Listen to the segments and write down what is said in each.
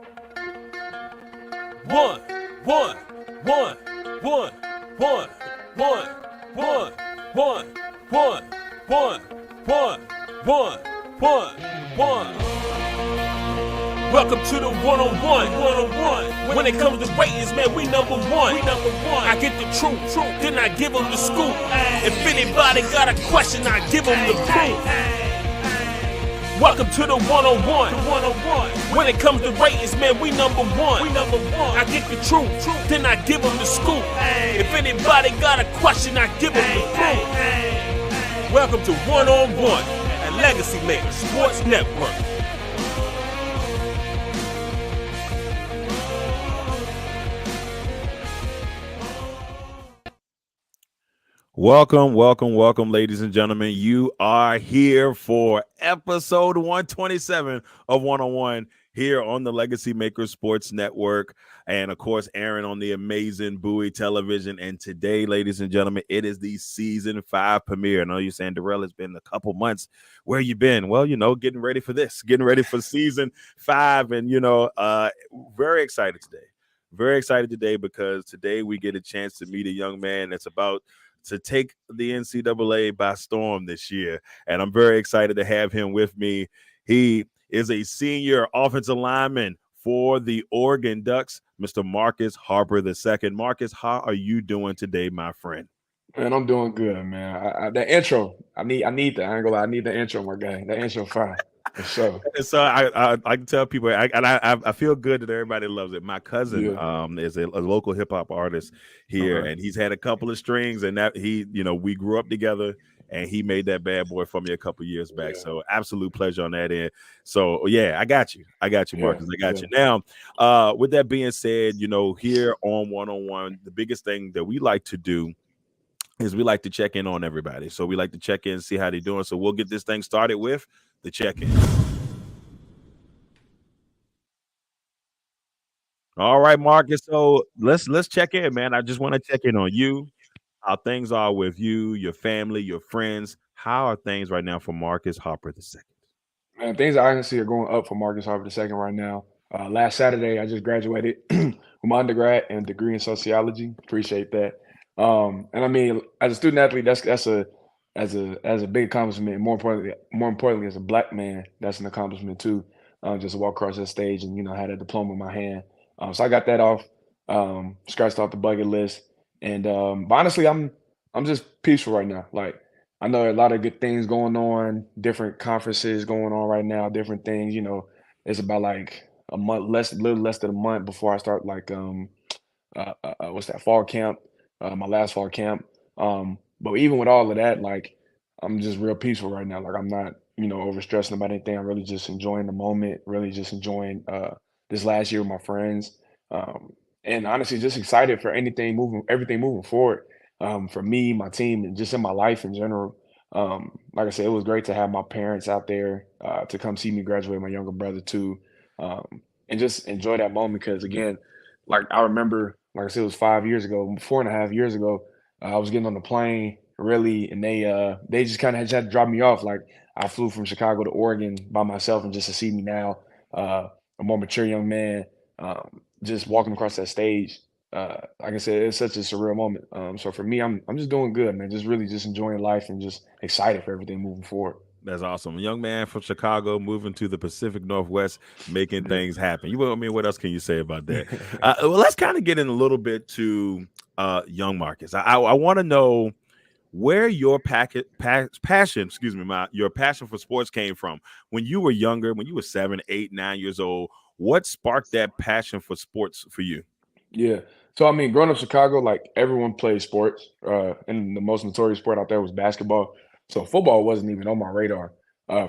One, one, one, one, one, one, one, one, one, one, one, one. Welcome to the one-on-one. When it comes to ratings, man, we number one. I get the truth, then I give them the scoop. If anybody got a question, I give them the proof. Welcome to the one-on-one. When it comes to ratings, man, we number one. I get the truth, then I give them the scoop. If anybody got a question, I give them the proof. Welcome to One-on-One at Legacy Maker Sports Network. Welcome, ladies and gentlemen. You are here for episode 127 of One-on-One here on the Legacy Maker Sports Network. And, of course, Aaron on the amazing Bowie Television. And today, ladies and gentlemen, it is the Season 5 premiere. I know you're saying, Darrell, it's been a couple months. Where you been? Well, getting ready for this, getting ready for Season 5. And, very excited today. Very excited today because today we get a chance to meet a young man that's about to take the NCAA by storm this year. And I'm very excited to have him with me. He is a senior offensive lineman for the Oregon Ducks, Mr. Marcus Harper II. Marcus, how are you doing today, my friend? Man, I'm doing good, man. The intro, I need that. I ain't gonna lie, I need the intro, my guy. The intro fine. For sure. So I can tell people, I feel good that everybody loves it. My cousin is a local hip hop artist here, and he's had a couple of strings, and that we grew up together, and he made that bad boy for me a couple of years back. Yeah. So absolute pleasure on that end. So yeah, I got you, Marcus. I got you. Now, with that being said, here on One-on-One, the biggest thing that we like to do is we like to check in on everybody. So we like to check in and see how they're doing. So we'll get this thing started with the check-in. All right, Marcus. So let's check in, man. I just want to check in on you, how things are with you, your family, your friends. How are things right now for Marcus Harper II? Man, things I can see are going up for Marcus Harper II right now. Last Saturday, I just graduated with my undergrad and degree in sociology. Appreciate that. And I mean, as a student athlete, that's a big accomplishment. More importantly, as a Black man, that's an accomplishment too. Just to walk across that stage and had a diploma in my hand. So I got that off, scratched off the bucket list. And but honestly, I'm just peaceful right now. Like I know a lot of good things going on, different conferences going on right now, different things. It's about like a little less than a month before I start like what's that, fall camp, my last fall camp. But even with all of that, like I'm just real peaceful right now. Like I'm not, overstressing about anything. I'm really just enjoying the moment, really just enjoying this last year with my friends. And honestly, just excited for everything moving forward. For me, my team, and just in my life in general. Like I said, it was great to have my parents out there to come see me graduate, my younger brother too. And just enjoy that moment because again, like I remember, like I said, it was 5 years ago, 4.5 years ago. I was getting on the plane, really, and they just kind of had to drop me off. Like I flew from Chicago to Oregon by myself, and just to see me now, a more mature young man, just walking across that stage. Like I said, it's such a surreal moment. So for me, I'm just doing good, man. Just really just enjoying life and just excited for everything moving forward. That's awesome. A young man from Chicago moving to the Pacific Northwest, making things happen. What else can you say about that? Well, let's kind of get in a little bit to young Marcus. I want to know where your passion for sports came from. When you were younger, when you were 7, 8, 9 years old, what sparked that passion for sports for you? Yeah. So I mean, growing up in Chicago, like everyone played sports, and the most notorious sport out there was basketball. So football wasn't even on my radar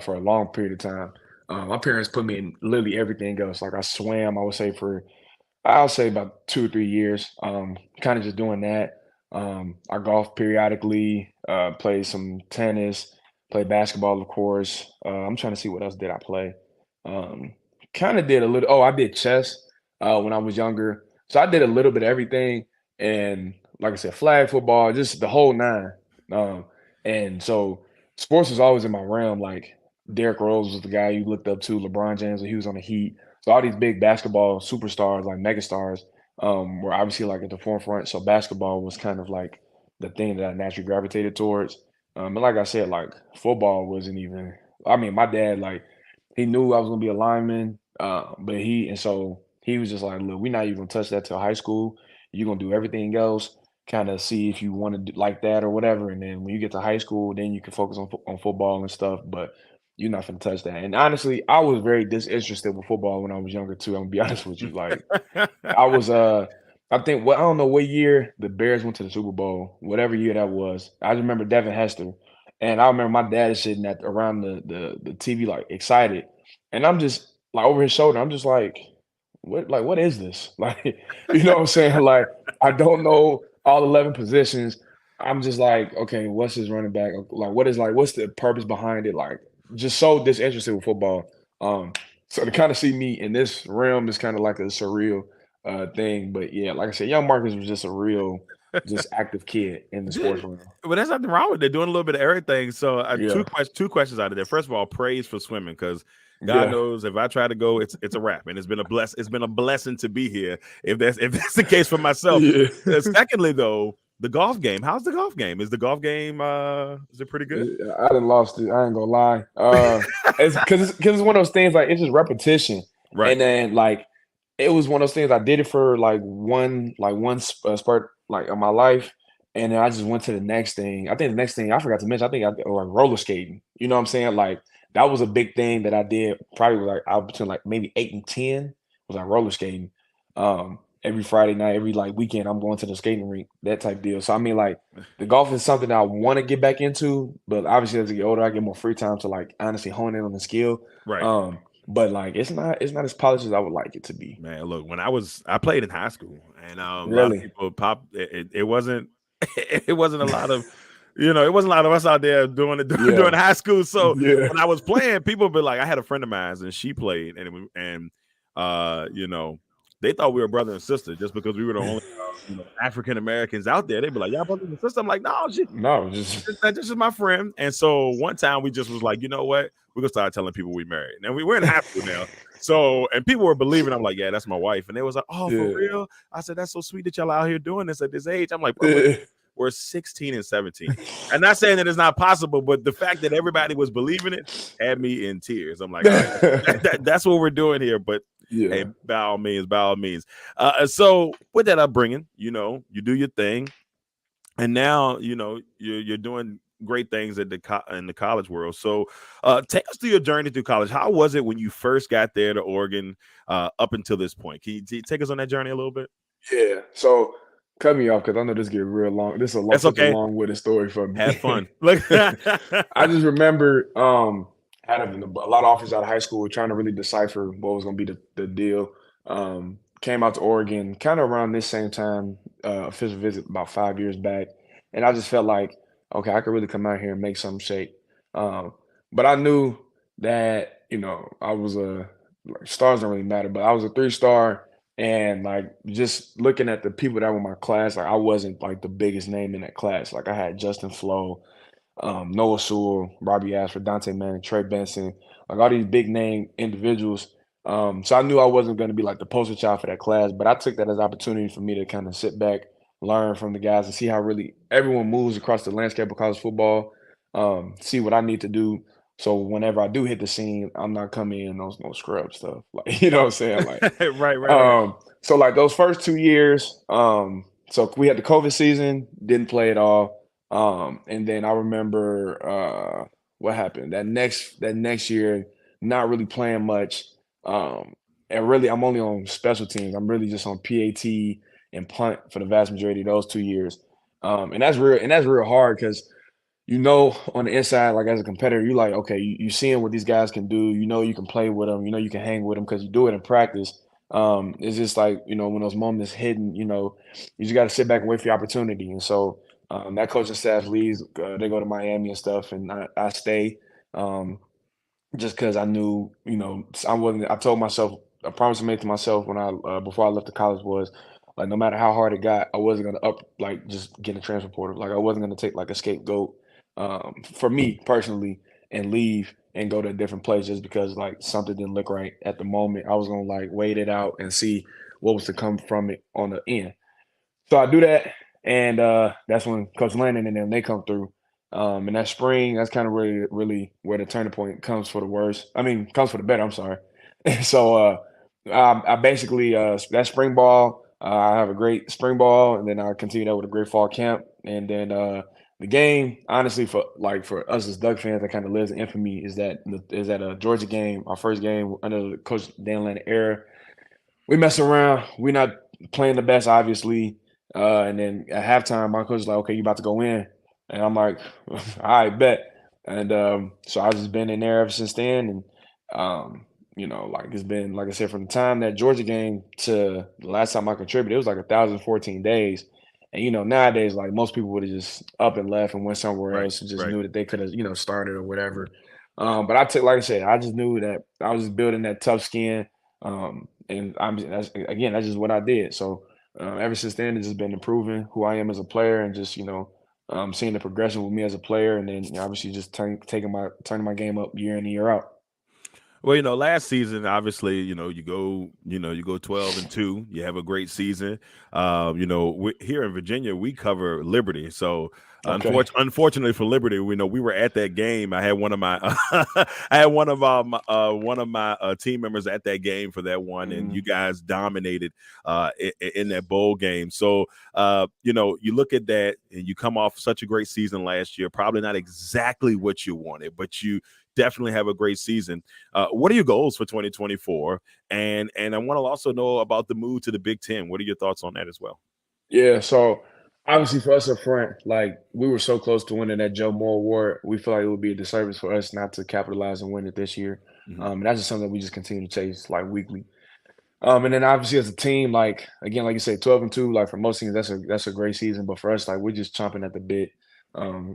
for a long period of time. My parents put me in literally everything else. Like I swam, I'll say about 2 or 3 years. Kind of just doing that. I golfed periodically, played some tennis, played basketball, of course. I'm trying to see what else did I play. Kind of did a little. Oh, I did chess when I was younger. So I did a little bit of everything, and like I said, flag football, just the whole nine. And so sports was always in my realm. Like Derrick Rose was the guy you looked up to, LeBron James when he was on the Heat. So all these big basketball superstars, like megastars, were obviously like at the forefront. So basketball was kind of like the thing that I naturally gravitated towards. And like I said, like football wasn't even. I mean, my dad like he knew I was gonna be a lineman, but so he was just like, look, we're not even gonna touch that till high school. You're gonna do everything else, kind of see if you want to do like that or whatever. And then when you get to high school, then you can focus on football and stuff. But you're not gonna touch that. And honestly, I was very disinterested with football when I was younger too. I'm gonna be honest with you. Like I was I think I don't know what year the Bears went to the Super Bowl, whatever year that was. I just remember Devin Hester. And I remember my dad is sitting at around the TV like excited. And I'm just like over his shoulder, I'm just like what is this? Like, you know what I'm saying? Like I don't know all 11 positions. I'm just like, okay, what's his running back? What's the purpose behind it? Like just so disinterested with football. Um, so to kind of see me in this realm is kind of like a surreal thing. But yeah, like I said, young Marcus was just a real, just active kid in the sports realm. But there's nothing wrong with it. Doing a little bit of everything. So Yeah, two questions out of there. First of all, praise for swimming because God yeah, knows if I try to go, it's a wrap, and it's been a blessing to be here. If that's the case for myself. yeah. Secondly, though, the golf game. How's the golf game? Is the golf game is it pretty good? I done lost it. I ain't gonna lie. It's because it's one of those things like it's just repetition, Right. and then like it was one of those things I did it for like one spurt like of my life, and then I just went to the next thing. I think the next thing I forgot to mention. I think like roller skating. You know what I'm saying? Like that was a big thing that I did. Probably like I was between like maybe 8 and 10 was like roller skating. Every Friday night, every like weekend, I'm going to the skating rink, that type deal. So I mean, like the golf is something I want to get back into, but obviously as I get older, I get more free time to like honestly hone in on the skill. Right. But like it's not as polished as I would like it to be. Man, look, when I played in high school, and a lot of Really? people it wasn't it wasn't a lot of it wasn't a lot of us out there doing it during Yeah. high school. So Yeah. when I was playing, people would be like, I had a friend of mine and she played, and they thought we were brother and sister just because we were the only African Americans out there. They'd be like, "Yeah, brother and sister." I'm like, "No, No, just this is my friend." And so one time we just was like, you know what? We're gonna start telling people we married. Now we're in high school now. So and people were believing. I'm like, yeah, that's my wife. And they was like, oh, for yeah. real? I said, that's so sweet that y'all out here doing this at this age. I'm like, bro, Yeah. we're 16 and 17. And not saying that it's not possible, but the fact that everybody was believing it had me in tears. I'm like, all right, that's what we're doing here. But hey, Yeah. by all means, by all means. So with that upbringing, you do your thing, and now you're doing great things at in the college world. So take us through your journey through college. How was it when you first got there to Oregon up until this point? Can you take us on that journey a little bit? Yeah. So cut me off because I know this get real long. This is That's such a okay. long-winded story for Have me. fun. Like I just remember had a lot of offers out of high school trying to really decipher what was going to be the deal. Came out to Oregon kind of around this same time, official visit about 5 years back. And I just felt like, okay, I could really come out here and make something shake. Um, but I knew that, I was like, stars don't really matter, but I was a 3-star. And like just looking at the people that were in my class, like I wasn't like the biggest name in that class. Like I had Justin Flo, Noah Sewell, Robbie Ashford, Dante Manning, Trey Benson, like all these big name individuals. So I knew I wasn't going to be like the poster child for that class, but I took that as opportunity for me to kind of sit back, learn from the guys, and see how really everyone moves across the landscape of college football. See what I need to do. So whenever I do hit the scene, I'm not coming in no scrub stuff. Like you know what I'm saying? Like right. so like those first 2 years, so we had the COVID season, didn't play at all. And then I remember what happened that next year, not really playing much. And really I'm only on special teams. I'm really just on PAT and punt for the vast majority of those 2 years. And that's real hard because on the inside, like as a competitor, you're like, okay, you seeing what these guys can do. You can play with them. You can hang with them because you do it in practice. It's just like when those moments hidden, you just got to sit back and wait for your opportunity. And so that coaching staff leaves. They go to Miami and stuff, and I stay just because I knew, I wasn't. I told myself, a promise I made to myself when I before I left the college was like, no matter how hard it got, I wasn't gonna like just get a transfer portal. Like I wasn't gonna take like a scapegoat for me personally and leave. and go to a different place just because like something didn't look right at the moment. I was gonna like wait it out and see what was to come from it on the end. So I do that, and that's when Coach Landon and them they come through. And that spring, that's kind of really where the turning point comes for the worse. I mean, comes for the better. I'm sorry. So I basically that spring ball. I have a great spring ball, and then I continue that with a great fall camp, and then the game. Honestly, for us as Duck fans, that kind of lives in infamy. Is that a Georgia game, our first game under the Coach Dan Lanning era. We mess around. We're not playing the best, obviously. And then at halftime, my coach is like, "Okay, you about to go in," and I'm like, "All right, bet." And so I've just been in there ever since then. And like it's been like I said, from the time that Georgia game to the last time I contributed, it was like 1,014 days. And nowadays, like most people would have just up and left and went somewhere Right, else and just right. knew that they could have started or whatever. But like I said, I just knew that I was just building that tough skin. And that's just what I did. So ever since then, it's just been improving who I am as a player, and just seeing the progression with me as a player, and then obviously just turning my game up year in and year out. Well, last season, obviously, you go 12-2. You have a great season. Here in Virginia, we cover Liberty. So, Okay. unfortunately for Liberty, we were at that game. I had one of my, I had one of my team members at that game for that one, and you Mm, guys dominated in that bowl game. So, you look at that, and you come off such a great season last year. Probably not exactly what you wanted, but you definitely have a great season. What are your goals for 2024? And I want to also know about the move to the Big Ten. What are your thoughts on that as well? yeah. So obviously for us up front, like we were so close to winning that Joe Moore Award, we feel like it would be a disservice for us not to capitalize and win it this year. Mhm. And that's just something that we just continue to chase like weekly. And then obviously as a team, like again, like you said, 12-2, like for most teams, that's a great season. But for us, like we're just chomping at the bit,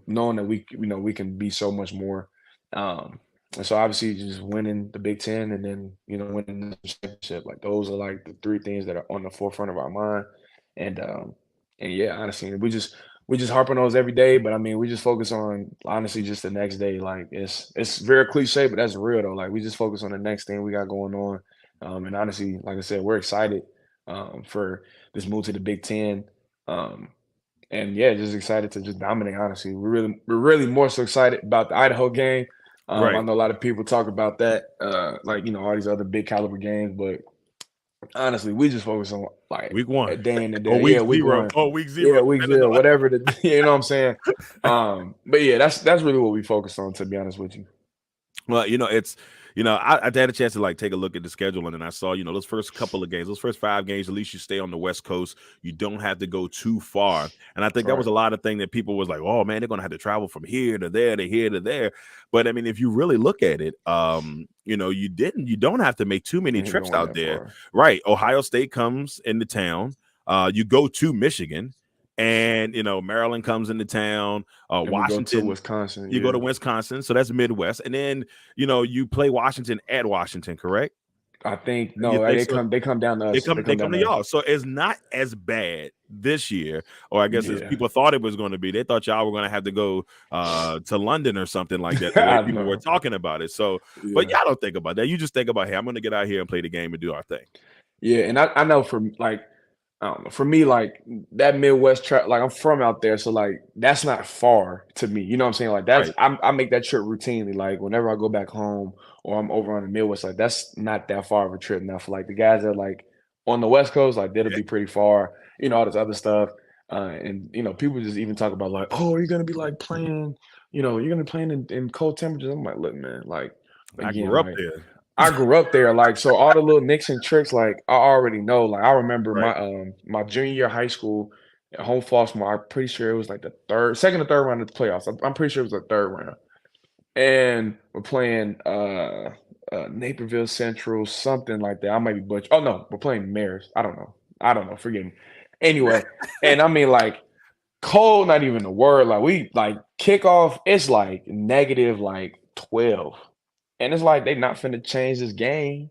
knowing that we can be so much more. And so obviously just winning the Big Ten and then winning the championship, like those are like the three things that are on the forefront of our mind. And yeah, honestly, we just harp on those every day. But I mean, we just focus on honestly just the next day. Like it's very cliche, but that's real though. Like we just focus on the next thing we got going on. And honestly, like I said, we're excited for this move to the Big Ten. Um, and yeah, just excited to just dominate. Honestly, we're really more so excited about the Idaho game. I Right. know a lot of people talk about that, like all these other big caliber games, but honestly, we just focus on like Week one a day in and or day. week Yeah, week zero. one. Oh, week Yeah, zero. week Depending zero, on whatever the you know what I'm saying. But yeah, that's really what we focus on, to be honest with you. Well, it's I had a chance to like take a look at the schedule, and then I saw those first couple of games, those first 5 games. At least you stay on the West Coast. You don't have to go too far, and I think that was Right. a lot of thing that people was like, "Oh man, they're gonna have to travel from here to there to here to there." But I mean, if you really look at it, you don't have to make too many Ain't trips going out that there, far. right? Ohio State comes into town. You go to Michigan, and Maryland comes into town. And we go to Washington, Wisconsin. you go to Yeah. Wisconsin, so that's Midwest, and then you play Washington at Washington, correct? I think You no, think they so? come down to They us. come They they come come down to to us. y'all, so it's not as bad this year, or I guess as Yeah. people thought it was going to be. They thought y'all were going to have to go to London or something like that. The way I people were know. talking about it. So, but Yeah. y'all don't think about that. You just think about, hey, I'm going to get out here and play the game and do our thing. Yeah, and I know for like I don't know, for me, like that Midwest trip, like I'm from out there, so like that's not far to me. You know what I'm saying? Like Right. I make that trip routinely. Like whenever I go back home or I'm over on the Midwest, like that's not that far of a trip. Now for like the guys that like on the West Coast, like that'll Yeah. be pretty far. All this other stuff, and people just even talk about like, oh, you're gonna be like playing, you're gonna be playing in cold temperatures. I'm like, look, man, like I again, grew up like there. I grew up there, like, so all the little nicks and tricks, like, I already know. Like, I remember Right. my junior year of high school at home Baltimore. I'm pretty sure it was like the second or third round of the playoffs. I'm pretty sure it was the third round. And we're playing Naperville Central, something like that. I might be butch. Oh no, we're playing Maris. I don't know. I don't know. Forgive me. Anyway, and I mean like cold, not even a word. Like we like kickoff, it's like negative like 12. And it's like they not finna change this game.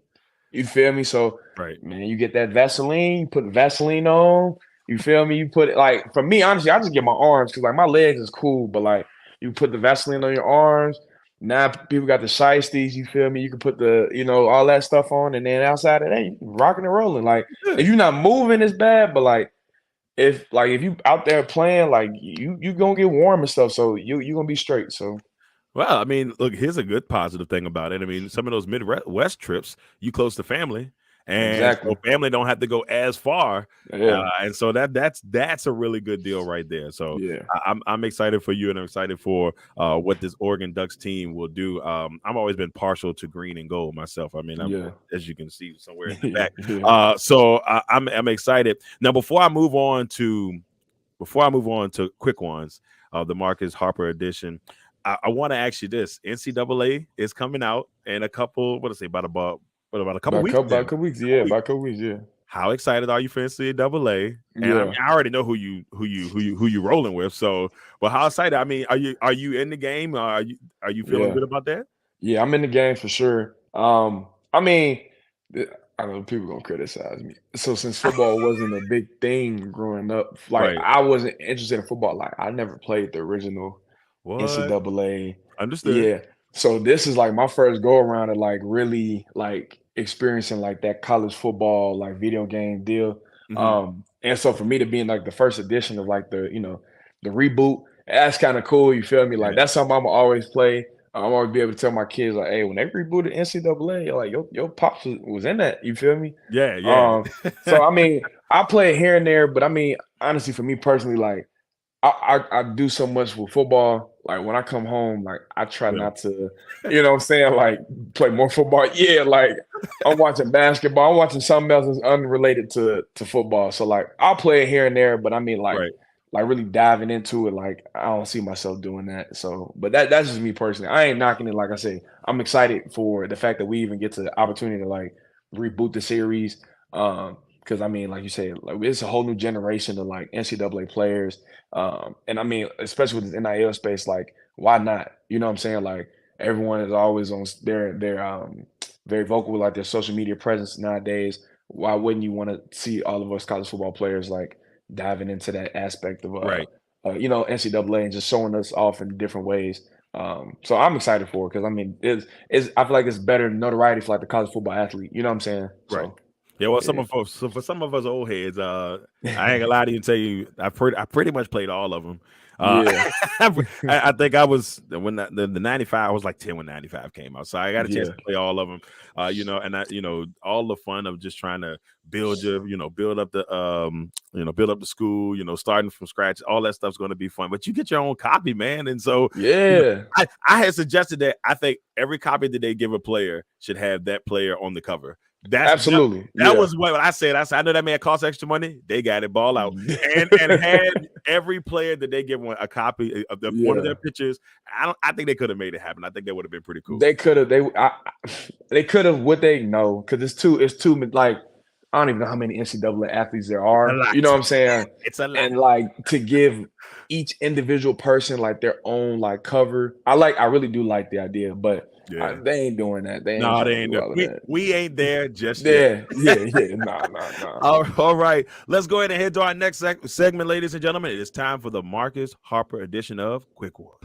You feel me? So, Right. man, you get that Vaseline, you put Vaseline on. You feel me? You put it like for me, honestly, I just get my arms because like my legs is cool, but like you put the Vaseline on your arms, Now people got the shiesties, you feel me? You can put the, all that stuff on, and then outside of that, you rocking and rolling. Like if you're not moving, it's bad, but if you out there playing, like you gonna get warm and stuff, so you gonna be straight. So Well, I mean, look, here's a good positive thing about it. I mean, some of those Midwest trips, you close to family, and so exactly, family don't have to go as far, yeah, and so that's a really good deal right there. So yeah, I'm excited for you, and I'm excited for what this Oregon Ducks team will do. I've always been partial to green and gold myself. I mean, yeah, as you can see somewhere in the yeah, back. yeah. So I'm excited now. Before I move on to quick ones, the Marcus Harper edition, I want to ask you this: NCAA is coming out in a couple. What to say about a couple weeks About now? a couple weeks, Couple yeah, weeks. about a couple weeks, yeah, How excited are you for NCAA? And I mean, yeah, I already know who you rolling with. So, but how excited? I mean, are you in the game? Are you feeling yeah. good about that? Yeah, I'm in the game for sure. I mean, I know people gonna criticize me. So since football wasn't a big thing growing up, like Right. I wasn't interested in football. Like I never played the original What? NCAA. Understood. Yeah. So this is like my first go around of like really like experiencing like that college football like video game deal. Hmm. And so for me to be in like the first edition of like the reboot, that's kind of cool. You feel me? Like Yeah. that's something I'm always play. I'm always be able to tell my kids like, hey, when they rebooted NCAA, like your pops was in that. You feel me? Yeah. Yeah. Um, so I mean, I play it here and there, but I mean, honestly, for me personally, like I do so much with football. Like when I come home, like I try Yeah. not to, what I'm saying, like play more football. Yeah, like I'm watching basketball. I'm watching something else that's unrelated to football. So like I'll play it here and there, but I mean Right. like really diving into it, like I don't see myself doing that. So, but that's just me personally. I ain't knocking it. Like I say, I'm excited for the fact that we even get to the opportunity to like reboot the series. Because I mean, like you said, like it's a whole new generation of like NCAA players. And I mean, especially with this NIL space, like why not? You know what I'm saying? Like everyone is always on their very vocal with like their social media presence nowadays. Why wouldn't you want to see all of us college football players like diving into that aspect of Right. NCAA and just showing us off in different ways. So I'm excited for it because I mean it's I feel like it's better notoriety for like the college football athlete. You know what I'm saying? Right. So Yeah, well, yeah. for some of us old heads, I ain't gonna lie to you and tell you, I pretty much played all of them. Yeah. I think I was when the 95, I was like 10 when 95 came out, so I got a chance Yeah. to play all of them. And all the fun of just trying to build up the school, starting from scratch, all that stuff's going to be fun. But you get your own copy, man, and so Yeah. I had suggested that I think every copy that they give a player should have that player on the cover. Absolutely. That Yeah. was what I said. I know that man cost extra money. They got it ball out, and had every player that they give one a copy of one of Yeah. their pictures. I think they could have made it happen. I think that would have been pretty cool. They could have. They could have. What they know because it's too like I don't even know how many NCAA athletes there A are. lot. You know what I'm saying? It's a lot. And like to give each individual person like their own like cover. I really do like the idea, but Yeah. they ain't doing that. They ain't No, trying they to ain't. do all of that. We ain't there just yet. Yeah, yeah, yeah. Nah, nah, nah. All right. Let's go ahead and head to our next segment, ladies and gentlemen. It is time for the Marcus Harper edition of Quick One.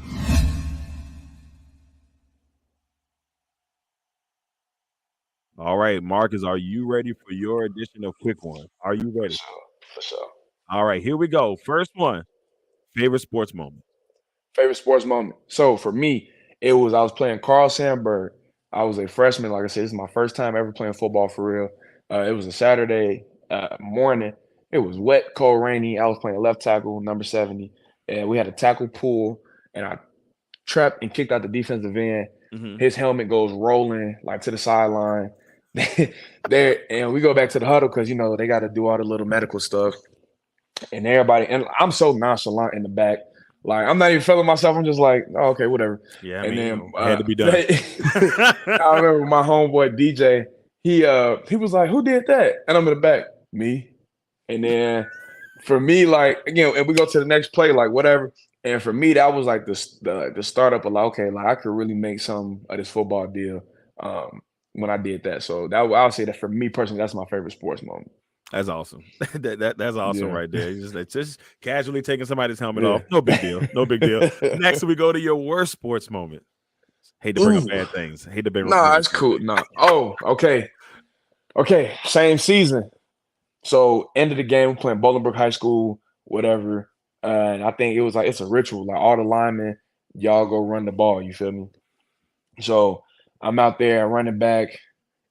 All right, Marcus, are you ready for your edition of Quick One? Are you For ready? sure, for sure. All right, here we go. First one, favorite sports moment. Favorite sports moment. So for me, I was playing Carl Sandburg. I was a freshman. Like I said, this is my first time ever playing football for real. It was a Saturday morning. It was wet, cold, rainy. I was playing left tackle, number 70, and we had a tackle pull, and I trapped and kicked out the defensive end. Hmm. His helmet goes rolling like to the sideline. There, and we go back to the huddle because they got to do all the little medical stuff and everybody. And I'm so nonchalant in the back, like I'm not even feeling myself. I'm just like, oh, okay, whatever. Yeah, I And mean, then it had to be done. I remember my homeboy DJ. He was like, "Who did that?" And I'm in the back, me. And then for me, like again, and we go to the next play, like whatever. And for me, that was like the startup of like, okay, like I could really make some of this football deal when I did that. So I'll say that for me personally, that's my favorite sports moment. That's awesome. That's awesome Yeah, right there. It's just casually taking somebody's helmet yeah. off. No big deal. No big deal. Next, we go to your worst sports moment. Hate to bring up bad things. Hate to bring up Nah, bad it's things. cool. Nah. Oh, okay. Okay. Same season. So end of the game, we're playing Bolingbrook High School, whatever. And I think it was like it's a ritual. Like all the linemen, y'all go run the ball. You feel me? So I'm out there running back,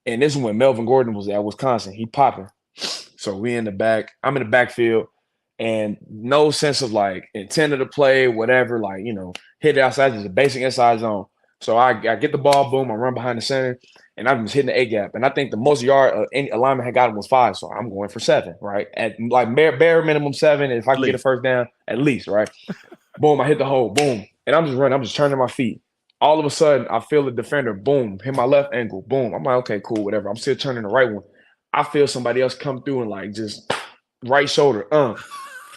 and this is when Melvin Gordon was at Wisconsin. He popping. So we in the back. I'm in the backfield, and no sense of like intent of the play, whatever. Like hit it outside, just a basic inside zone. So I get the ball, boom, I run behind the center, and I'm just hitting the A gap. And I think the most yard any alignment had gotten was 5, so I'm going for 7, right? At like bare minimum 7. If I can get a first down, at least, right? Boom, I hit the hole, boom, and I'm just running. I'm just turning my feet. All of a sudden, I feel the defender, boom, hit my left ankle, boom. I'm like, okay, cool, whatever. I'm still turning the right one. I feel somebody else come through and like just right shoulder,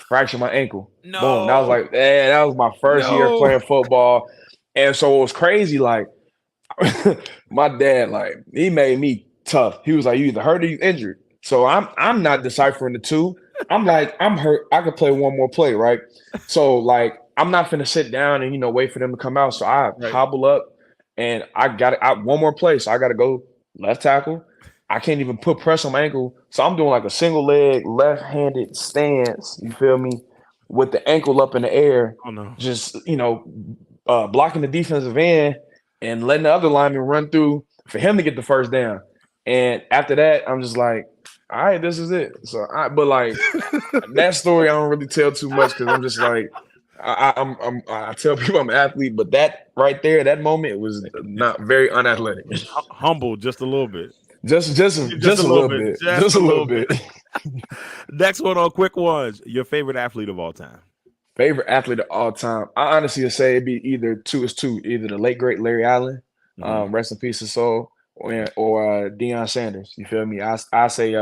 fracture my ankle. No. Boom. That was like, that was my first year playing football. And so it was crazy. Like, my dad, like, he made me tough. He was like, you either hurt or you injured. So I'm not deciphering the two. I'm like, I'm hurt. I could play one more play, right? So like, I'm not finna sit down and wait for them to come out. So I hobble up and I got one more play. So I got to go left tackle. I can't even put press on my ankle. So I'm doing like a single leg, left-handed stance, you feel me, with the ankle up in the air. Oh, no. Just, blocking the defensive end and letting the other lineman run through for him to get the first down. And after that, I'm just like, all right, this is it. So, but like that story, I don't really tell too much because I'm just like, I tell people I'm an athlete, but that right there, that moment was not very unathletic. Humble just a little bit. Just a little bit. Just a little bit. Next one on quick ones. Your favorite athlete of all time. Favorite athlete of all time. I honestly would say it'd be either two, either the late great Larry Allen, rest in peace his soul, or Deion Sanders. You feel me? I say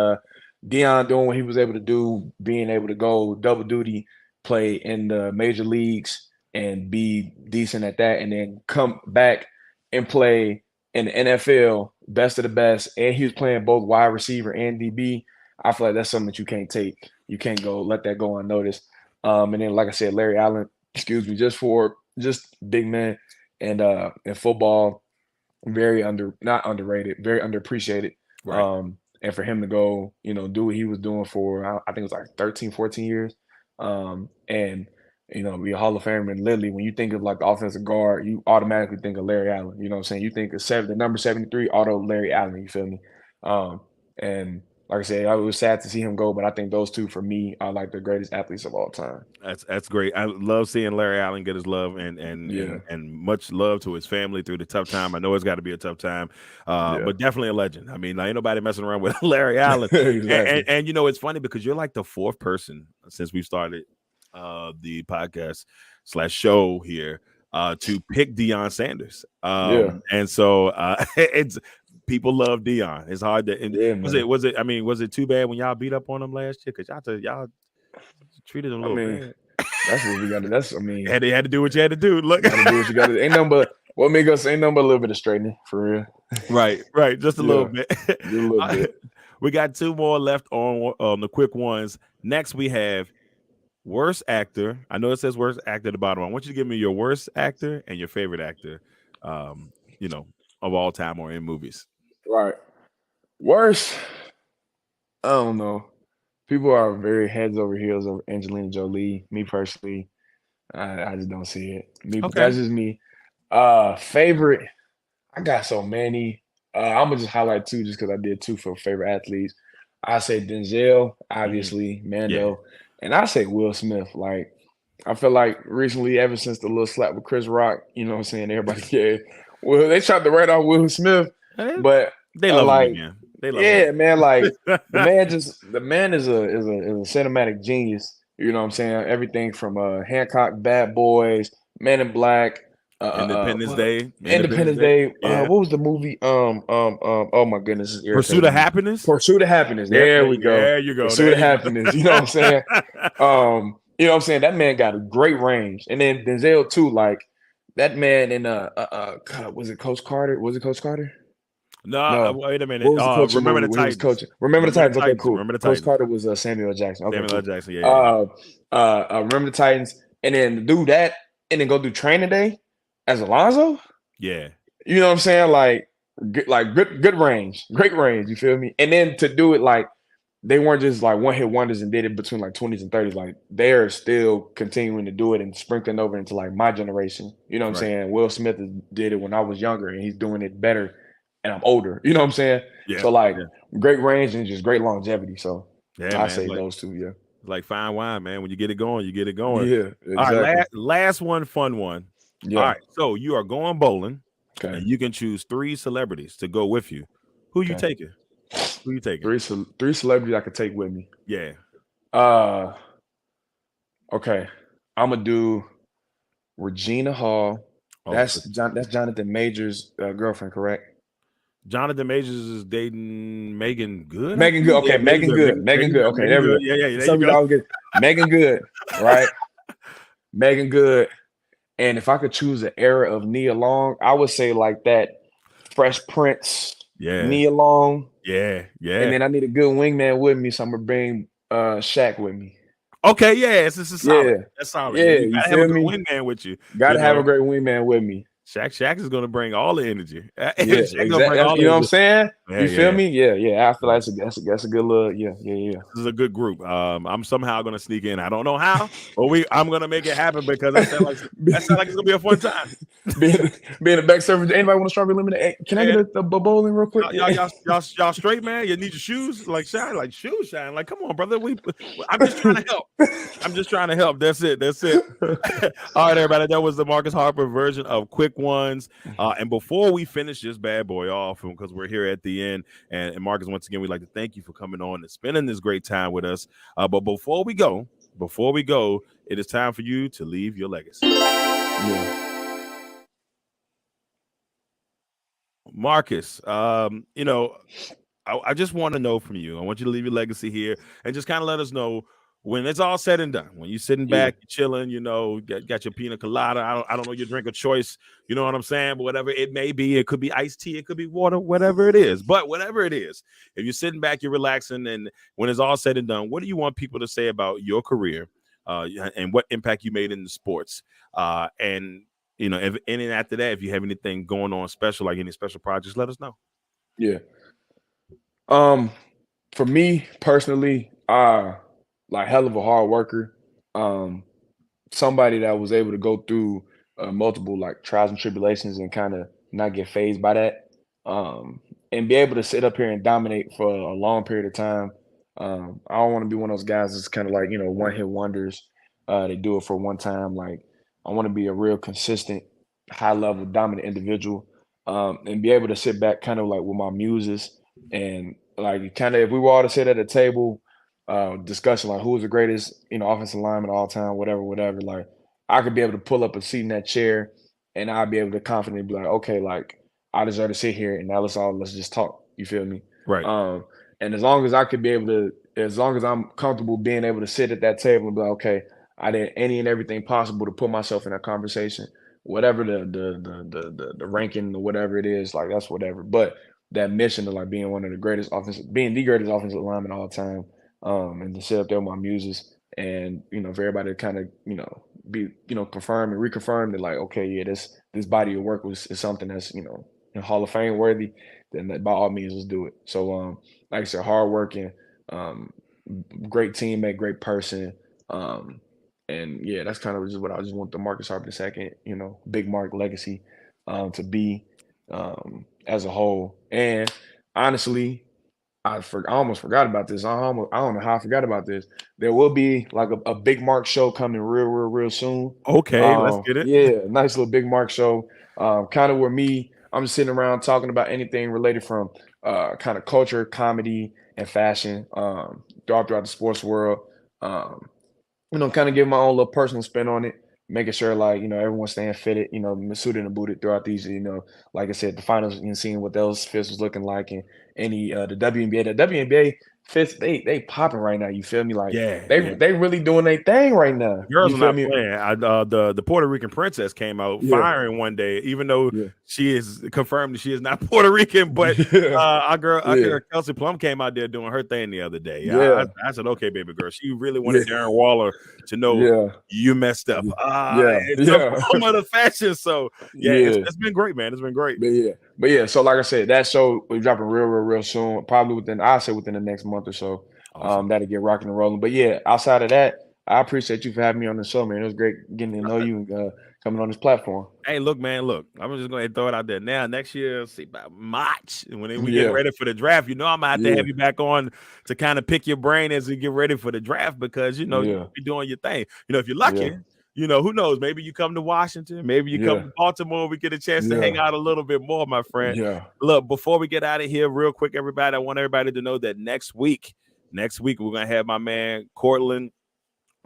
Deion doing what he was able to do, being able to go double duty, play in the major leagues and be decent at that, and then come back and play in the NFL, best of the best, and he was playing both wide receiver and DB. I feel like that's something that you can't take. You can't let that go unnoticed. And then, like I said, Larry Allen, just big man and football, not underrated, very underappreciated. Right. And for him to go, do what he was doing for, I think it was like 13, 14 years. And be a Hall of Famer. And literally, when you think of like the offensive guard, you automatically think of Larry Allen. You know what I'm saying? You think of the number 73, auto Larry Allen. You feel me? And like I said, I was sad to see him go, but I think those two for me are like the greatest athletes of all time. That's great. I love seeing Larry Allen get his love and much love to his family through the tough time. I know it's got to be a tough time, but definitely a legend. I mean, ain't nobody messing around with Larry Allen. Exactly. And it's funny because you're like the 4th person since we started the podcast / show here to pick Deion Sanders. And so it's people love Deion. It's hard to. Was it? I mean, was it too bad when y'all beat up on him last year? Because y'all treated him a little bad. That's what we got to. You had to do what you had to do. Look, you had to do what you got to do. Ain't nothing but ain't nothing but a little bit of straightening for real. Right, just a little bit. A little bit. We got 2 more left on the quick ones. Next, we have worst actor. I know it says worst actor at the bottom. I want you to give me your worst actor and your favorite actor, of all time or in movies. Right. Worst. I don't know. People are very heads over heels over Angelina Jolie. Me personally, I just don't see it. That's just me. Favorite. I got so many. I'm gonna just highlight 2 just because I did 2 for favorite athletes. I say Denzel, obviously, Mando, and I say Will Smith. Like, I feel like recently, ever since the little slap with Chris Rock, you know what I'm saying? Everybody, well, they tried to write off Will Smith, but they love him again. They love him. Man, like the man is a cinematic genius. You know what I'm saying? Everything from Hancock, Bad Boys, Men in Black, Independence Day. What was the movie? Oh my goodness, it's Pursuit of Happiness. Pursuit of Happiness. There we go. There you go. Pursuit of Happiness. You know what I'm saying? You know what I'm saying? That man got a great range. And then Denzel too. Like that man in God, was it Coach Carter? Was it Coach Carter? No, wait a minute. Remember the Titans. Remember the Titans. Okay, cool. Remember the Titans. Coach Carter was Samuel Jackson. Okay, Samuel Jackson. Yeah. Remember the Titans, and then do that, and then go do Training Day as Alonzo. Yeah. You know what I'm saying? Like good range, great range. You feel me? And then to do it like they weren't just like one hit wonders and did it between like 20s and 30s. Like they're still continuing to do it and sprinkling over into like my generation. You know what I'm Right. saying? Will Smith did it when I was younger and he's doing it better and I'm older. You know what I'm saying? Yeah. So like Yeah. great range and just great longevity. So Yeah, I man. say those two, yeah. Like fine wine, man. When you get it going, you get it going. Yeah, All right, exactly. last one, fun one. All Yeah. right, so you are going bowling, Okay. and you can choose 3 celebrities to go with you. Who you Okay. taking? Who you taking? Three celebrities I could take with me. Yeah. Uh okay. I'm gonna do Regina Hall. Oh, That's Jonathan Major's girlfriend, correct? Jonathan Majors is dating Megan Good, I Megan think. Good. Yeah, Okay, Megan Megan Good. Good. Megan Good. Okay, Megan there we Good. go. Yeah, yeah, For there you some reason go. I was getting Megan Good, right? Megan Good. And if I could choose an era of Nia Long, I would say like that Fresh Prince, Yeah, Nia Long. yeah, And yeah. then I need a good wingman with me, so I'm gonna bring Shaq with me. Okay, yeah, it's solid. Yeah. That's solid. Yeah, Yeah, you you gotta have a feel good me? wingman with you. You Gotta have know, a great wingman with me. Shaq is gonna bring all the energy. Yeah, Shaq gonna bring exactly. all You the know what I'm energy. saying? Yeah, You feel yeah. me? Yeah, yeah. I feel Yeah. like that's a good little, yeah. This is a good group. I'm somehow gonna sneak in. I don't know how, but I'm gonna make it happen because that sounds like it's gonna be a fun time. being being a back server. Anybody want a strawberry lemonade? Hey, can I get Yeah. a bowling real quick? Y'all straight, man. You need your shoes, like shine, like shoes shine. Like, come on, brother. I'm just trying to help. I'm just trying to help. That's it. That's it. All right, everybody. That was the Marcus Harper version of Quick Ones. And before we finish this bad boy off, because we're here at the end, and Marcus, once again, we'd like to thank you for coming on and spending this great time with us. But before we go, it is time for you to leave your legacy. Yeah. Marcus, I just want to know from you. I want you to leave your legacy here and just kind of let us know when it's all said and done. When you're sitting back, you're chilling, got your pina colada. I don't know your drink of choice. You know what I'm saying? But whatever it may be, it could be iced tea, it could be water, whatever it is. But whatever it is, if you're sitting back, you're relaxing, and when it's all said and done, what do you want people to say about your career and what impact you made in the sports? And after that, if you have anything going on special, like any special projects, let us know. Yeah. For me personally, like hell of a hard worker. Um, Somebody that was able to go through multiple like trials and tribulations and kind of not get phased by that. And be able to sit up here and dominate for a long period of time. I don't want to be one of those guys that's kind of like, one hit wonders. They do it for one time. Like I want to be a real consistent, high level, dominant individual. And be able to sit back kind of like with my muses and like kind of if we were all to sit at a table discussion like who is the greatest, offensive lineman of all time, whatever. Like I could be able to pull up a seat in that chair and I'd be able to confidently be like, okay, like I deserve to sit here and now let's just talk. You feel me? Right. And as long as I could be able to, as long as I'm comfortable being able to sit at that table and be like, okay, I did any and everything possible to put myself in that conversation, whatever the ranking or whatever it is, like that's whatever. But that mission of like being being the greatest offensive lineman of all time, and to sit up there with my muses and for everybody to kind of be confirm and reconfirm that like okay yeah this body of work is something that's Hall of Fame worthy, then by all means let's do it. So like I said, hard working, um, great teammate, great person, and yeah, that's kind of just what I just want the Marcus Harper II, Big Mark legacy, to be as a whole. And honestly, I almost forgot about this. I don't know how I forgot about this. There will be like a Big Mark show coming real soon. Okay, let's get it. Yeah, nice little Big Mark show. Kind of where I'm just sitting around talking about anything related from kind of culture, comedy, and fashion throughout the sports world. Um, kind of give my own little personal spin on it, making sure like, everyone's staying fitted, suited and booted throughout these, like I said, the finals and seeing what those fits was looking like and any the WNBA. The WNBA Fitz, they popping right now. You feel me? Like Yeah, they really doing their thing right now. Girls You are feel not me? playing. The Puerto Rican princess came out Yeah. firing one day, even though Yeah. she is confirmed that she is not Puerto Rican. But our girl Kelsey Plum came out there doing her thing the other day. Yeah. I said, okay, baby girl. She really wanted Yeah. Darren Waller to know Yeah. you messed up. Yeah. In some form of the fashion. So yeah, Yeah. it's been great, man. It's been great. But yeah. So like I said, that show we're dropping real soon. Probably within the next month or so. Awesome. That'll get rocking and rolling. But yeah, outside of that, I appreciate you for having me on the show, man. It was great getting to know you and coming on this platform. Hey, look, man, look. I'm just going to throw it out there now. Next year, see about March, when we get ready for the draft, I'm going to have to have you back on to kind of pick your brain as we get ready for the draft because, you'll be doing your thing. If you're lucky, who knows? Maybe you come to Washington. Maybe you come to Baltimore. We get a chance to hang out a little bit more, my friend. Yeah. Look, before we get out of here real quick, everybody, I want everybody to know that next week, we're going to have my man, Cortland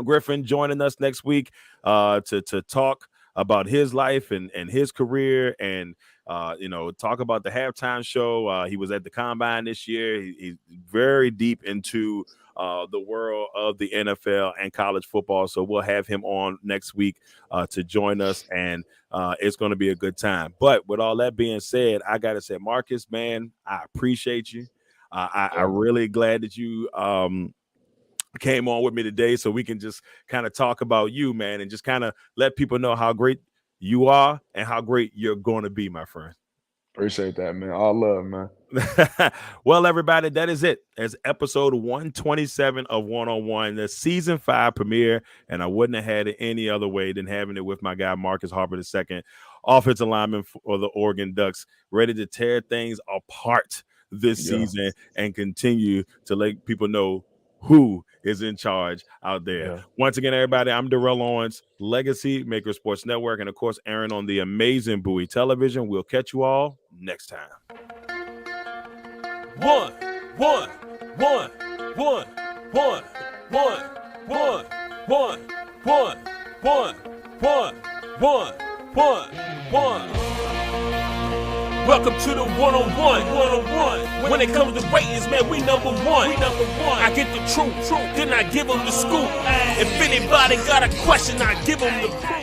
Griffin, joining us next week to talk about his life and his career and talk about the halftime show. He was at the Combine this year. He's very deep into the world of the NFL and college football. So we'll have him on next week to join us, and it's going to be a good time. But with all that being said, I got to say, Marcus, man, I appreciate you. I'm really glad that you came on with me today so we can just kind of talk about you, man, and just kind of let people know how great you are and how great you're going to be, my friend. Appreciate that, man. All love, man. Well, everybody, that is it. It's episode 127 of 101, the season 5 premiere, and I wouldn't have had it any other way than having it with my guy, Marcus Harper II, offensive lineman for the Oregon Ducks, ready to tear things apart this season and continue to let people know who is in charge out there. Once again, everybody, I'm Darrell Owens, Legacy Maker Sports Network, and of course, Aaron on the amazing Bowie Television. We'll catch you all next time. One. Welcome to the 101. When it comes to ratings, man, we number one. I get the truth, then I give them the scoop. If anybody got a question, I give them the proof.